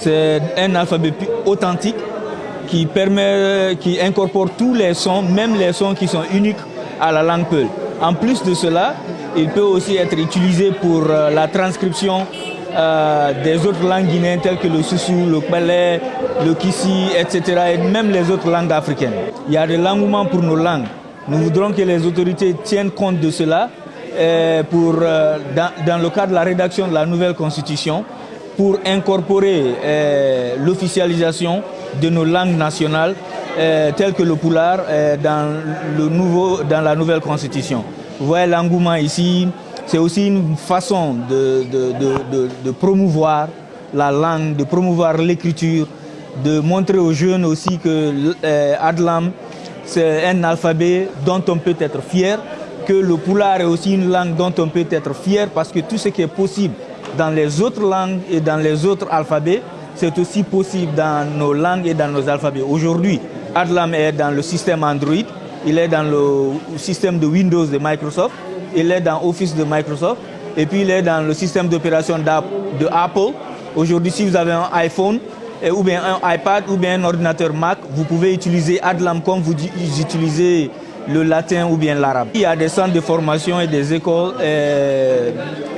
C'est un alphabet authentique qui incorpore tous les sons, même les sons qui sont uniques à la langue Peul. En plus de cela, il peut aussi être utilisé pour la transcription des autres langues guinéennes telles que le Soussou, le Kpélé, le Kissi, etc. et même les autres langues africaines. Il y a de l'engouement pour nos langues. Nous voudrons que les autorités tiennent compte de cela dans le cadre de la rédaction de la nouvelle constitution pour incorporer l'officialisation de nos langues nationales telles que le Pulaar dans la nouvelle constitution. Vous voyez l'engouement ici, c'est aussi une façon de promouvoir la langue, de promouvoir l'écriture, de montrer aux jeunes aussi que Adlam, c'est un alphabet dont on peut être fier, que le Pulaar est aussi une langue dont on peut être fier parce que tout ce qui est possible dans les autres langues et dans les autres alphabets, c'est aussi possible dans nos langues et dans nos alphabets. Aujourd'hui, Adlam est dans le système Android, il est dans le système de Windows de Microsoft, il est dans Office de Microsoft, et puis il est dans le système d'opération de Apple. Aujourd'hui, si vous avez un iPhone, ou bien un iPad, ou bien un ordinateur Mac, vous pouvez utiliser Adlam comme vous utilisez le latin ou bien l'arabe. Il y a des centres de formation et des écoles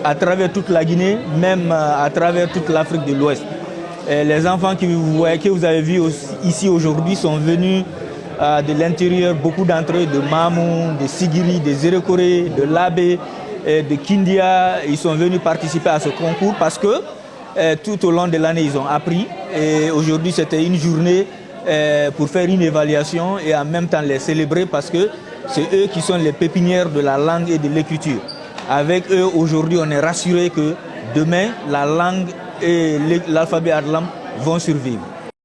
à travers toute la Guinée, même à travers toute l'Afrique de l'Ouest. Les enfants que vous avez vus ici aujourd'hui sont venus de l'intérieur, beaucoup d'entre eux de Mamou, de Sigiri, de Zérekoré, de Labé, de Kindia. Ils sont venus participer à ce concours parce que tout au long de l'année, ils ont appris. Et aujourd'hui, c'était une journée pour faire une évaluation et en même temps les célébrer parce que c'est eux qui sont les pépinières de la langue et de l'écriture. Avec eux, aujourd'hui, on est rassuré que demain, la langue et l'alphabet Adlam vont survivre.